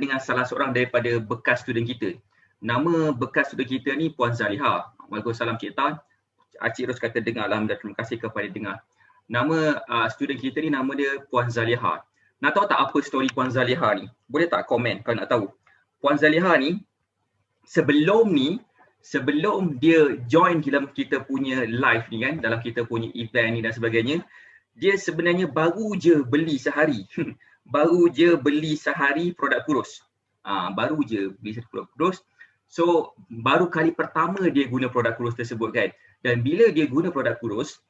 dengan salah seorang daripada bekas student kita. Nama bekas student kita ni Puan Zaliha. Waalaikumsalam Cik Tan. Cik Ros kata dengar, alhamdulillah, terima kasih kepada dengar. Nama student kita ni nama dia Puan Zaliha. Nak tahu tak apa story Puan Zaliha ni? Boleh tak komen kalau nak tahu? Puan Zaliha ni sebelum dia join dalam kita punya live ni kan, dalam kita punya event ni dan sebagainya, dia sebenarnya baru je beli sehari. Baru je beli sehari produk kurus. Baru je beli sehari produk kurus. So baru kali pertama dia guna produk kurus tersebut kan. Dan bila dia guna produk kurus,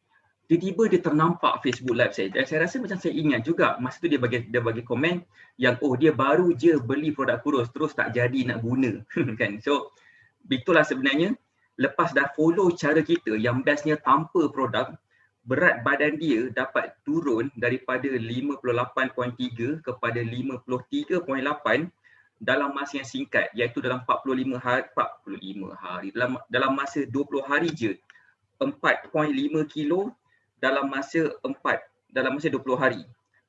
tiba-tiba dia ternampak Facebook live saya. Dan saya rasa macam saya ingat juga masa tu dia bagi komen yang dia baru je beli produk kurus terus tak jadi nak guna kan. So itulah sebenarnya lepas dah follow cara kita yang bestnya tanpa produk, berat badan dia dapat turun daripada 58.3 kepada 53.8 dalam masa yang singkat, iaitu dalam 45 hari dalam masa 20 hari je. 4.5 kilo dalam masa 20 hari.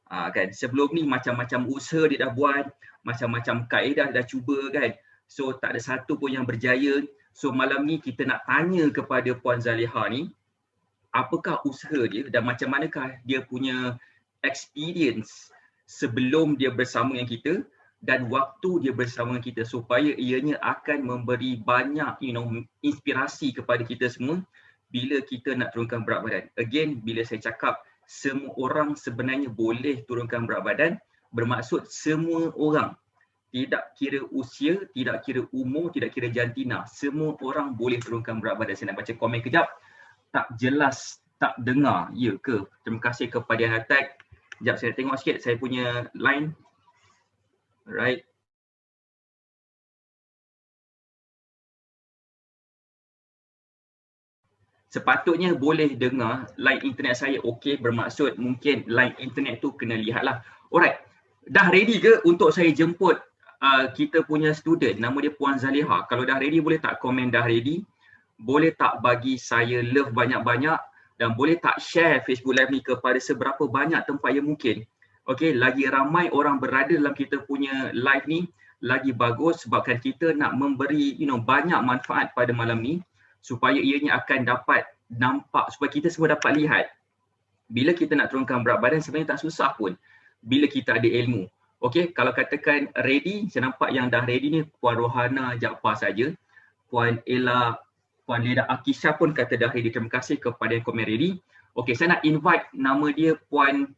Kan sebelum ni macam-macam usaha dia dah buat, macam-macam kaedah dah cuba kan. So tak ada satu pun yang berjaya. So malam ni kita nak tanya kepada Puan Zaliha ni, apakah usaha dia dan macam manakah dia punya experience sebelum dia bersama dengan kita dan waktu dia bersama dengan kita, supaya ianya akan memberi banyak inspirasi kepada kita semua bila kita nak turunkan berat badan. Again, bila saya cakap semua orang sebenarnya boleh turunkan berat badan, bermaksud semua orang. Tidak kira usia, tidak kira umur, tidak kira jantina. Semua orang boleh turunkan berat badan. Saya nak baca komen kejap. Tak jelas, tak dengar. Ya ke? Terima kasih kepada yang attack. Sekejap saya tengok sikit saya punya line. Alright. Sepatutnya boleh dengar. Line internet saya okey, bermaksud mungkin line internet tu kena lihatlah. Alright. Dah ready ke untuk saya jemput kita punya student, nama dia Puan Zaliha? Kalau dah ready boleh tak komen dah ready? Boleh tak bagi saya love banyak-banyak dan boleh tak share Facebook Live ni kepada seberapa banyak tempat yang mungkin. Okey, lagi ramai orang berada dalam kita punya live ni, lagi bagus sebabkan kita nak memberi banyak manfaat pada malam ni supaya ianya akan dapat nampak, supaya kita semua dapat lihat. Bila kita nak turunkan berat badan sebenarnya tak susah pun bila kita ada ilmu. Okey, kalau katakan ready, saya nampak yang dah ready ni Puan Rohana Jaafar saja. Puan Ella, Puan Leda Akisha pun kata dah ready. Terima kasih kepada yang komen ready. Okey, saya nak invite nama dia Puan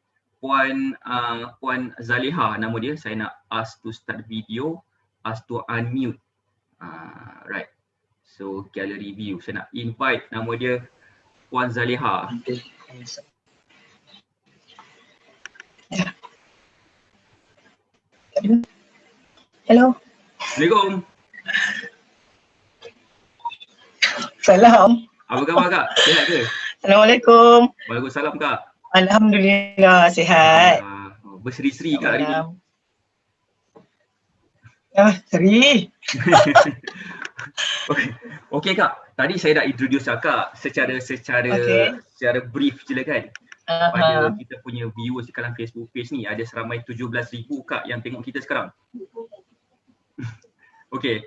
Zaliha nama dia. Saya nak ask to start video, ask to unmute. Right. So gallery view. Saya nak invite nama dia Puan Zaliha. Hello. Assalamualaikum. Salam. Apa khabar Kak? Sihat ke? Assalamualaikum. Waalaikumsalam Kak. Alhamdulillah sihat. Berseri-seri Kak hari ni. Seri. Okey Kak, tadi saya dah introduce Kak secara brief je lah kan. Pada kita punya viewers dalam Facebook page ni ada seramai 17,000 Kak yang tengok kita sekarang. Okey.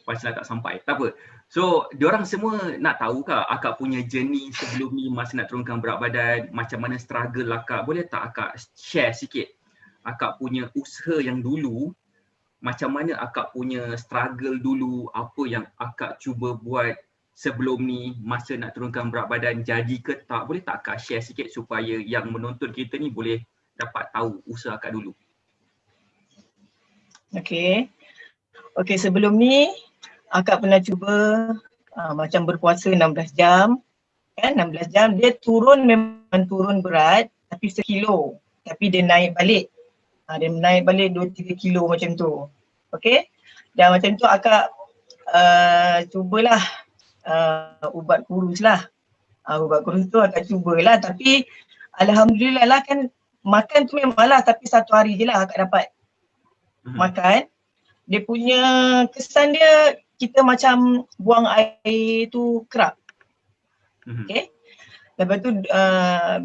Pasal tak sampai, tak apa. So, diorang semua nak tahu Kak, Akak punya journey sebelum ni masa nak turunkan berat badan, macam mana struggle lah Kak. Boleh tak Akak share sikit Akak punya usaha yang dulu, macam mana Akak punya struggle dulu, apa yang Akak cuba buat sebelum ni masa nak turunkan berat badan, jadi ke tak? Boleh tak Akak share sikit supaya yang menonton kita ni boleh dapat tahu usaha Akak dulu? Okey, sebelum ni Akak pernah cuba macam berpuasa 16 jam kan, 16 jam dia memang turun berat tapi sekilo, tapi dia naik balik. Dia naik balik 2-3 kilo macam tu. Okey, dan macam tu Akak cubalah ubat kurus lah. Ubat kurus tu Akak cubalah, tapi alhamdulillah lah kan, makan tu memanglah tapi satu hari je lah Akak dapat makan. Dia punya kesan dia, kita macam buang air tu kerap. Okay. Lepas tu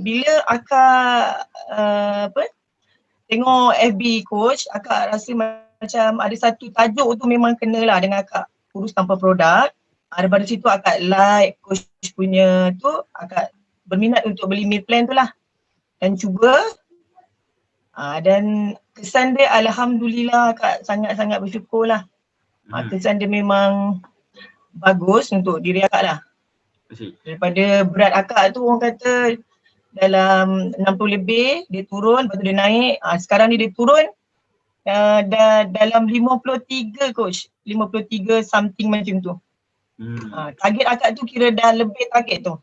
bila Akak tengok FB coach, Akak rasa macam ada satu tajuk tu memang kenalah dengan akak kurus tanpa produk. Daripada situ akak like coach punya tu, akak berminat untuk beli meal plan tu lah dan cuba. Dan kesan dia alhamdulillah akak sangat-sangat bersyukur lah. Kesan dia memang bagus untuk diri akak lah. Daripada berat akak tu orang kata dalam 60 lebih, dia turun, lepas tu dia naik. Sekarang ni dia turun dalam 53 coach, 53 something macam tu. Target akak tu kira dah lebih target tu.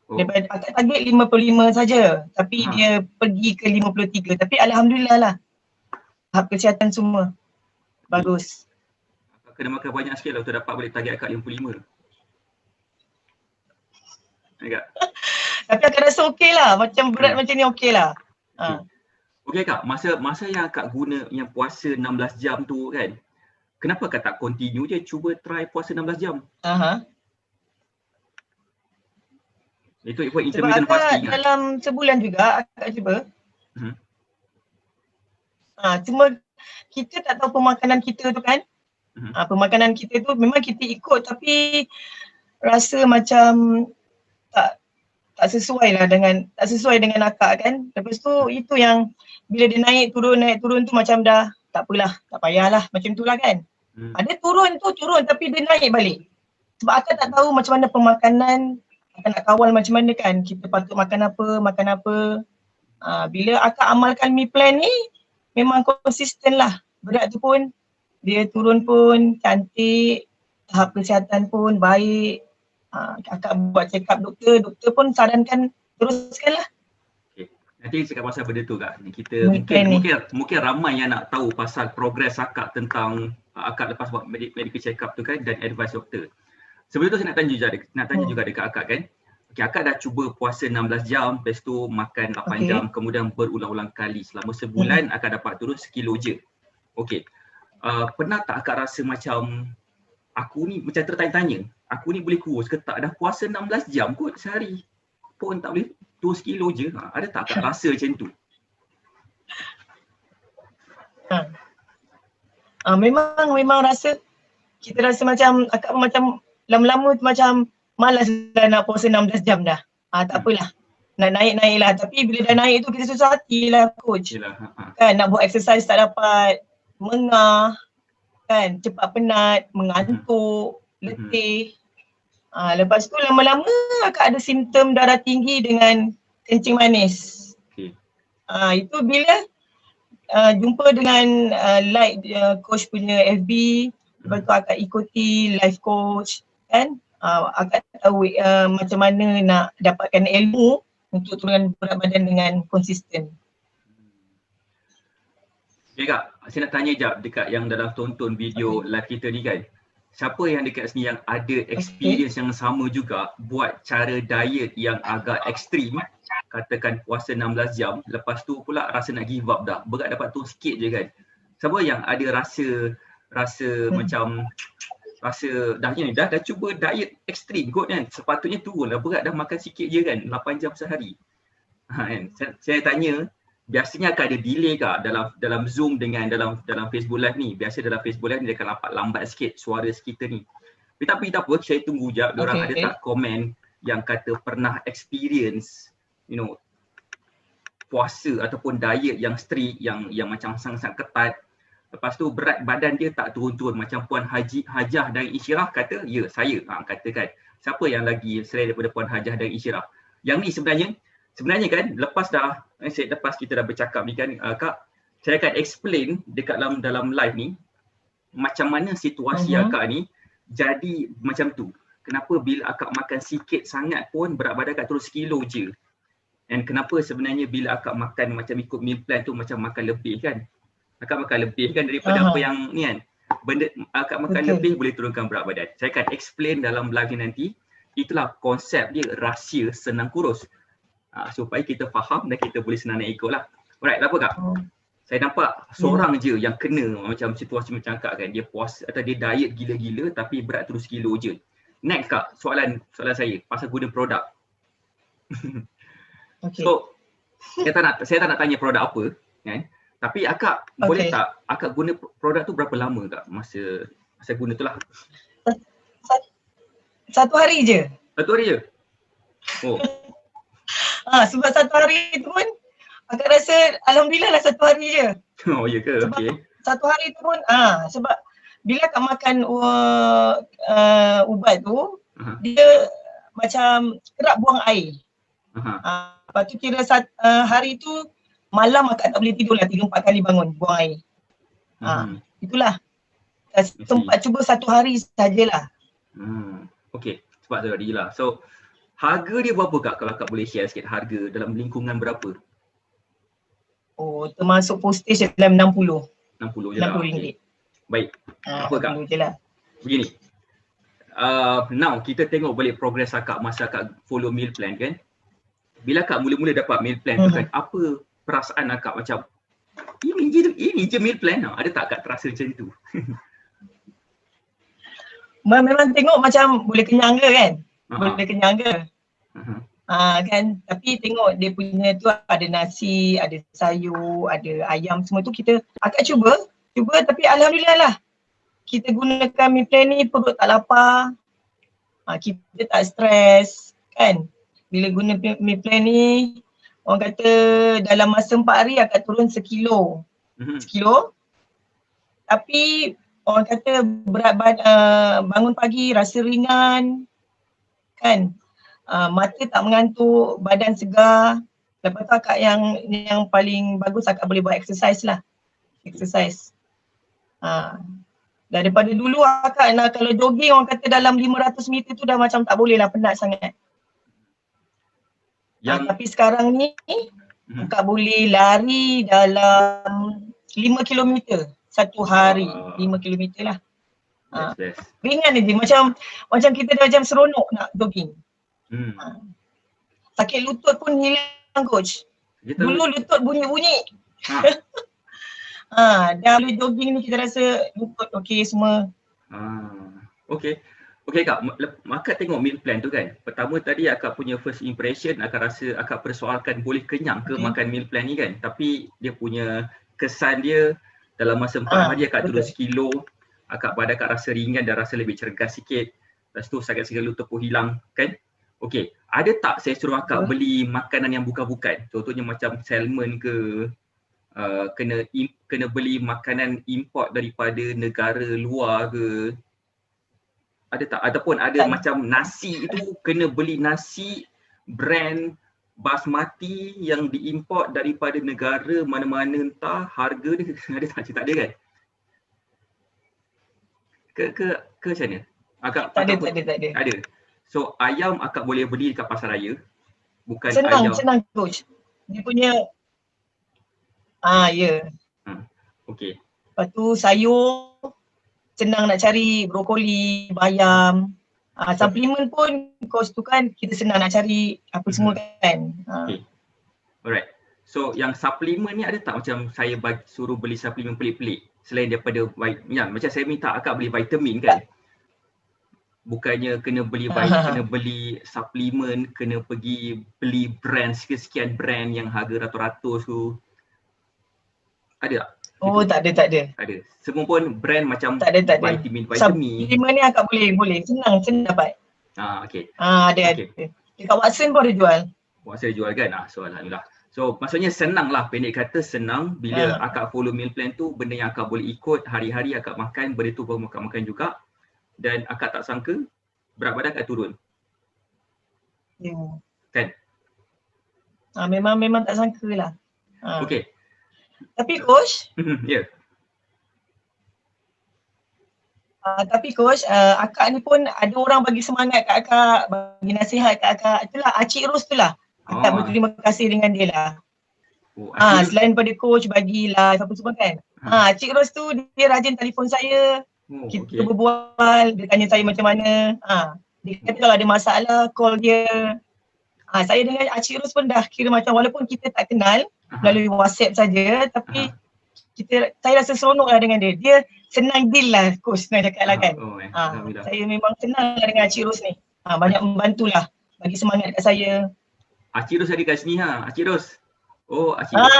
Daripada akak target 55 saja, tapi dia pergi ke 53. Tapi alhamdulillah lah, tahap kesihatan semua bagus. Akak kena makan banyak sikit lah untuk dapat balik target akak 55. Tapi akak rasa okey lah, macam berat macam ni okey lah. Okey Kak, masa yang akak guna yang puasa 16 jam tu kan, kenapa akak tak continue je cuba try puasa 16 jam? Itu intermittent fasting kan? Dalam sebulan juga akak cuba. Cuma kita tak tahu pemakanan kita tu kan. Pemakanan kita tu memang kita ikut tapi rasa macam tak sesuai lah tak sesuai dengan akak kan. Lepas tu itu yang bila dia naik turun tu macam dah tak apalah, tak payahlah macam tu lah kan. Dia turun tapi dia naik balik. Sebab akak tak tahu macam mana pemakanan, akak nak kawal macam mana kan, kita patut makan apa. Bila akak amalkan meal plan ni memang konsisten lah. Berat tu pun dia turun pun cantik, tahap kesihatan pun baik. Akak buat check up doktor pun sarankan teruskan lah. Nanti cakap pasal benda tu Kak. Kita mungkin ramai yang nak tahu pasal progres akak tentang akak lepas buat medical check up tu kan dan advice doktor. Sebelum tu saya nak tanya juga dekat akak kan. Okey, akak dah cuba puasa 16 jam, lepas tu makan 8 jam, kemudian berulang-ulang kali selama sebulan akak dapat turun 1 kilo je. Okey. Pernah tak akak rasa macam aku ni macam tertanya-tanya, aku ni boleh kurus ke tak? Dah puasa 16 jam kot sehari pun tak boleh turun 1 kilo je. Ada tak akak rasa macam tu? Memang kita rasa macam akak pun macam lama-lama macam malas dah nak puasa 16 jam dah. Tak apalah. Nak naik lah. Tapi bila dah naik tu kita susah hati lah coach. Kan nak buat exercise tak dapat, mengah, kan cepat penat, mengantuk, letih. Lepas tu lama-lama akak ada simptom darah tinggi dengan kencing manis. Itu bila jumpa dengan like coach punya FB, lepas tu akak ikuti life coach kan. Akak tahu macam mana nak dapatkan ilmu untuk turunkan berat badan dengan konsisten. Okay Kak, saya nak tanya jap dekat yang dalam tonton video live kita ni kan. Siapa yang dekat sini yang ada experience yang sama juga buat cara diet yang agak ekstrim, katakan puasa 16 jam, lepas tu pula rasa nak give up dah, berat dapat turun sikit je kan. Siapa yang ada rasa macam rasa dah cuba diet ekstrim kot kan, sepatutnya turun lah berat, dah makan sikit je kan, 8 jam sehari. Kan? Saya tanya, biasanya akan ada delay Kak dalam Zoom dengan dalam Facebook Live ni. Biasa dalam Facebook Live ni dia akan lambat sikit suara kita ni. Tapi tak apa, saya tunggu je diorang ada tak komen yang kata pernah experience puasa ataupun diet yang strict, yang macam sangat-sangat ketat. Lepas tu berat badan dia tak turun-turun. Macam Puan Hajah dari Isyirah kata, ya saya katakan. Siapa yang lagi selain daripada Puan Hajah dari Isyirah? Yang ni sebenarnya kan lepas kita dah bercakap ni kan Kak, saya akan explain dekat dalam live ni macam mana situasi akak ni jadi macam tu. Kenapa bila akak makan sikit sangat pun berat badan akak turun 1 kilo je. Dan kenapa sebenarnya bila akak makan macam ikut meal plan tu macam makan lebih kan. Akak makan lebih kan daripada apa yang ni kan. Benda akak makan lebih boleh turunkan berat badan. Saya akan explain dalam live ni nanti. Itulah konsep dia, rahsia senang kurus. Supaya kita faham dan kita boleh senang nak ikut lah. Alright, tak apa Kak? Saya nampak seorang je yang kena macam situasi macam Kak kan. Dia puasa atau dia diet gila-gila tapi berat turun 1 kilo je. Next Kak, soalan saya pasal guna produk. So, saya tak nak tanya produk apa kan. Tapi akak boleh tak akak guna produk tu berapa lama kak masa guna tu lah? Satu hari je. Satu hari je? Oh. Sebab satu hari tu pun akak rasa alhamdulillah lah satu hari je. Oh ya ke? Sebab Okey. satu hari tu pun sebab bila akak makan ubat tu, dia macam kerap buang air. Lepas tu kira hari tu malam akak tak boleh tidur lah, 3-4 kali bangun buang air. Itulah. Sempat cuba satu hari sajalah. Okey, sebab tu tadi lah. So harga dia berapa kak, kalau kak boleh share sikit harga dalam lingkungan berapa? Oh, termasuk postage dalam 60. 60 je lah. RM60. Baik. Apa kak? 60 je lah. Begini. Now kita tengok balik progress akak masa akak follow meal plan kan. Bila akak mula-mula dapat meal plan tu kan, apa perasaan akak macam ini je meal plan lah. Ada tak akak terasa macam tu? Memang tengok macam boleh kenyang ke kan? Boleh kenyang ke? Kan, tapi tengok dia punya tu ada nasi, ada sayur, ada ayam, semua tu kita akak cuba tapi alhamdulillah lah. Kita gunakan meal plan ni perut tak lapar. Kita tak stres kan. Bila guna meal plan ni, orang kata dalam masa 4 hari akak turun 1 kilo. 1 kilo. Tapi orang kata berat bangun pagi rasa ringan kan. Mata tak mengantuk, badan segar. Lepas tu akak yang paling bagus akak boleh buat exercise lah. Exercise. Daripada dulu akak nak kalau jogging orang kata dalam 500 meter tu dah macam tak boleh lah, penat sangat. Tapi sekarang ni akak boleh lari dalam 5 km satu hari. 5 km lah. Ringan je, macam kita dah macam seronok nak jogging. Sakit lutut pun hilang coach. Dulu lutut bunyi-bunyi. Dah boleh jogging ni kita rasa lutut okey semua. Okey kak, akak tengok meal plan tu kan. Pertama tadi akak punya first impression akak rasa akak persoalkan boleh kenyang ke makan meal plan ni kan. Tapi dia punya kesan dia dalam masa 4 hari akak turun 1 kilo. Badan akak rasa ringan dan rasa lebih cergas sikit. Lepas tu sakit-sakit lutut pun hilang kan. Okey, ada tak saya suruh akak beli makanan yang bukan-bukan? Contohnya macam salmon ke, kena beli makanan import daripada negara luar ke? Ada tak? Ataupun ada macam nasi itu kena beli nasi brand basmati yang diimport daripada negara mana-mana entah, harga dia ada tak? Tak ada kan? Ke macam mana? Tak ada. Ada. So ayam akak boleh beli dekat pasar raya. Bukan senang, ayam. Senang coach. Dia punya ya. Okey. Lepas tu sayur senang nak cari, brokoli, bayam. Suplemen pun coach tu kan kita senang nak cari apa semua kan. Okay. Alright. So yang suplemen ni ada tak macam saya suruh beli suplemen pelik-pelik selain daripada macam saya minta akak beli vitamin kan? Bukannya kena beli kena beli suplemen, kena pergi beli brand sekian brand yang harga ratus-ratus tu. Ada tak? Oh tak ada. Ada. Semua pun brand macam tak ada. vitamin. Suplemen ni akak boleh. Senang dapat. Okey. Ada. Dekat Watson pun ada jual. Watson jual kan? So alhamdulillah. So maksudnya senang lah, pendek kata senang bila akak follow meal plan tu, benda yang akak boleh ikut hari-hari akak makan, benda tu baru makan juga. Dan akak tak sangka berat badan akak turun. Ya. Kan? Memang tak sangka lah. Okey. Tapi coach, ya. Tapi coach, akak ni pun ada orang bagi semangat kat akak, bagi nasihat kat akak. Itulah Acik Ros tu lah. Akak berterima kasih dengan dia lah. Selain pada coach bagi live apa semua kan. Acik Ros tu dia rajin telefon saya. Kita berbual, dia tanya saya macam mana. Dia kata kalau ada masalah, call dia. Saya dengan Acik Ros pun dah kira macam walaupun kita tak kenal melalui WhatsApp saja, tapi saya rasa seronok lah dengan dia. Dia senang deal lah coach, senang cakap lah kan. Saya memang senang lah dengan Acik Ros ni. Banyak membantulah, bagi semangat kat saya. Acik Ros ada kat sini Acik Ros. Oh Acik Ros.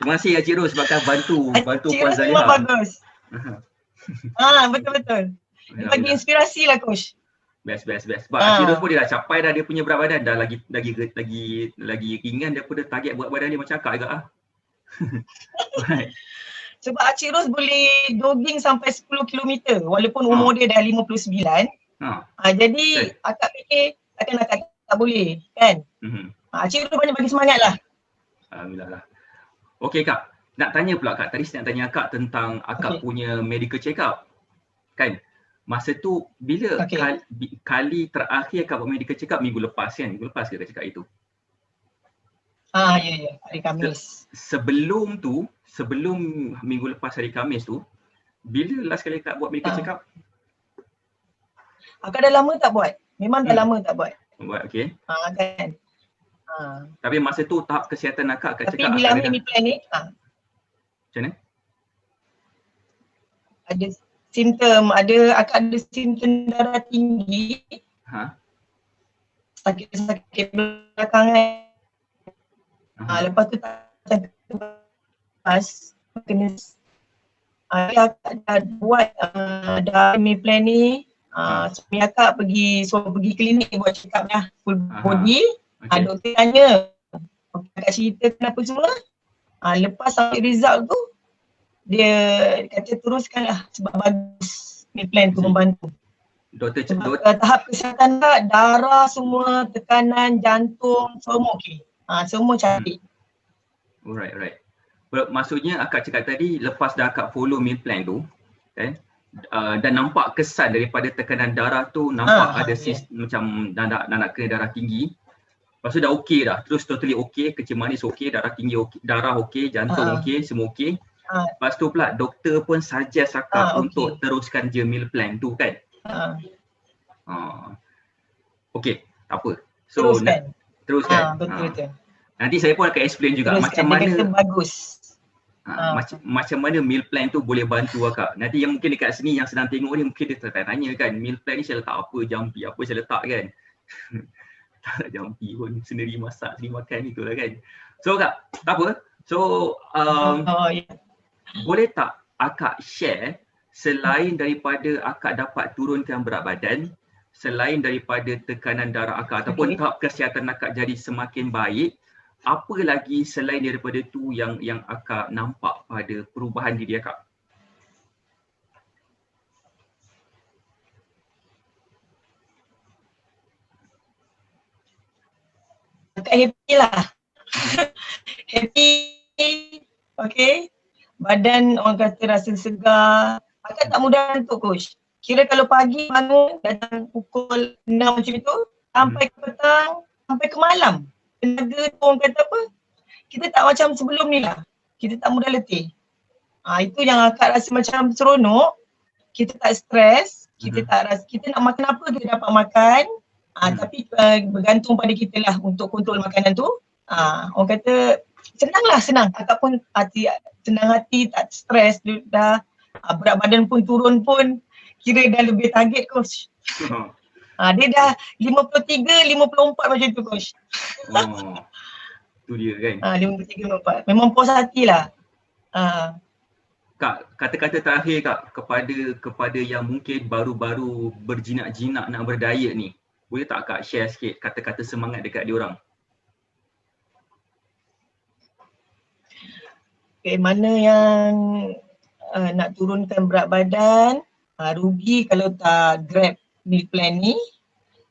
Terima kasih Encik Ros sebabkan bantu Cik Puan Ros memang Zaliha. bagus. Betul-betul. Dia bagi inspirasi lah coach. Best. Sebab Encik Ros pun dia dah capai dah dia punya berat badan, dah lagi ringan daripada target berat badan dia macam akak juga ah. Right. Sebab Cik Ros boleh jogging sampai 10 km walaupun umur dia dah 59. Jadi akak fikir takkan akak tak boleh kan. Cik Ros banyak bagi semangat lah. Alhamdulillah lah. Okey Kak, nak tanya pula Kak, tadi saya nak tanya Kak tentang akak punya medical check up. Kan? Masa tu bila kali terakhir Kak buat medical check up minggu lepas kan? Minggu lepas ke Kak cakap itu? Ya, hari Khamis. Sebelum minggu lepas hari Khamis tu, bila last kali Kak buat medical check up? Akak dah lama tak buat. Memang dah lama tak buat. Buat, okey. Kan. Tapi masa tu tahap kesihatan akak cakap tapi bila ambil plan ni, macam mana? Ada akak ada simptom darah tinggi. Sakit belakang kan. Lepas tu kena akak dah buat dah ambil plan ni. Suami akak pergi klinik buat check up dah full body. Doktor tanya, akak cerita kenapa semua. Lepas sampai result tu, dia kata teruskanlah sebab bagus ni plan tu membantu. Tahap kesihatan akak, darah semua, tekanan, jantung, semua okey. Semua cantik. Alright. Maksudnya akak cakap tadi lepas dah akak follow meal plan tu, kan? Dan nampak kesan daripada tekanan darah tu, nampak ada macam nak kena darah tinggi. Lepas tu dah okey dah, terus totally okey, kencing manis okey, darah tinggi okey, darah okey, jantung okey, semua okey. Lepas tu pula doktor pun suggest akak untuk teruskan je meal plan tu kan? Okey, tak apa. So teruskan. Betul. Nanti saya pun akan explain juga macam mana dia kata bagus. Macam mana meal plan tu boleh bantu akak. Nanti yang mungkin dekat sini yang sedang tengok ni mungkin dia tanya kan, meal plan ni saya letak apa, jampi apa saya letak kan. Tak jampi pun, sendiri masak, sendiri makan itulah kan. So Kak, tak apa. So boleh tak akak share selain daripada akak dapat turunkan berat badan, selain daripada tekanan darah akak ataupun tahap kesihatan akak jadi semakin baik, apa lagi selain daripada tu yang akak nampak pada perubahan diri akak? Akak happy lah. Happy. Okay. Badan orang kata rasa segar. Akak tak mudah ngantuk coach. Kira kalau pagi bangun datang pukul 6 macam itu sampai ke petang, sampai ke malam. Tenaga tu orang kata apa? Kita tak macam sebelum ni lah. Kita tak mudah letih. Itu yang akak rasa macam seronok. Kita tak stres. Kita tak rasa, kita nak makan apa kita dapat makan. Tapi bergantung pada kita lah untuk kontrol makanan tu. Orang kata senang. Akak pun senang hati, tak stres dah. Berat badan pun turun pun kira dah lebih target coach. Dia dah 53, 54 macam tu coach. Tu dia kan. 53, 54. Memang puas hati lah. Kak, kata-kata terakhir Kak kepada yang mungkin baru-baru berjinak-jinak nak berdiet ni. Boleh tak Kak share sikit kata-kata semangat dekat diorang? Mana yang nak turunkan berat badan, rugi kalau tak grab meal plan ni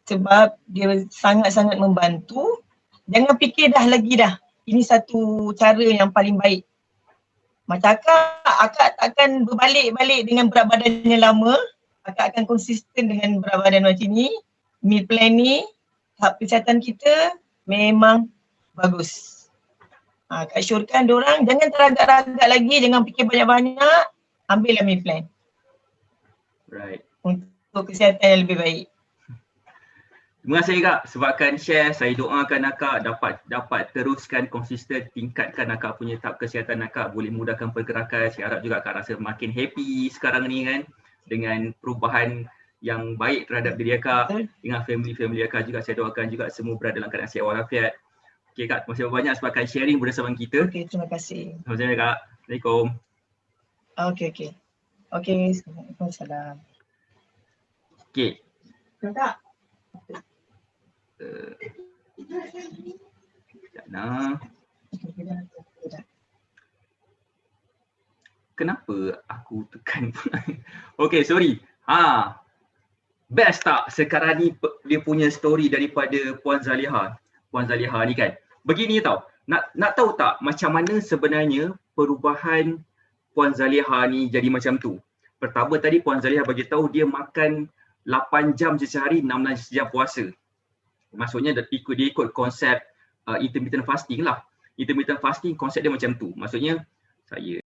sebab dia sangat-sangat membantu. Jangan fikir lagi dah. Ini satu cara yang paling baik. Macam akak takkan berbalik-balik dengan berat badan yang lama. Akak akan konsisten dengan berat badan macam ni. Meal plan ni, tahap kesihatan kita memang bagus. Kak syorkan diorang jangan teragak-ragak lagi, jangan fikir banyak-banyak. Ambillah meal plan. Right. Untuk kesihatan yang lebih baik. Terima kasih Kak sebabkan share. Saya doakan akak dapat teruskan konsisten, tingkatkan akak punya tahap kesihatan akak, boleh mudahkan pergerakan. Saya harap juga akak rasa makin happy sekarang ni kan dengan perubahan yang baik terhadap diri akak, dengan family akak juga. Saya doakan juga semua berada dalam keadaan sihat walafiat. Okay Kak, terima kasih banyak sebabkan sharing bersama kita. Okey, terima kasih. Sama-sama Kak. Assalamualaikum. Okey. Waalaikumsalam. Okay. Kakak. Sekejap nah. Kenapa aku tekan? Okay, sorry. Best tak sekarang ni dia punya story daripada Puan Zaliha. Puan Zaliha ni kan. Begini tau. Nak tahu tak macam mana sebenarnya perubahan Puan Zaliha ni jadi macam tu? Pertama tadi Puan Zaliha bagi tahu dia makan 8 jam sehari, 16 jam puasa. Maksudnya dia ikut konsep intermittent fasting lah. Intermittent fasting konsep dia macam tu. Maksudnya saya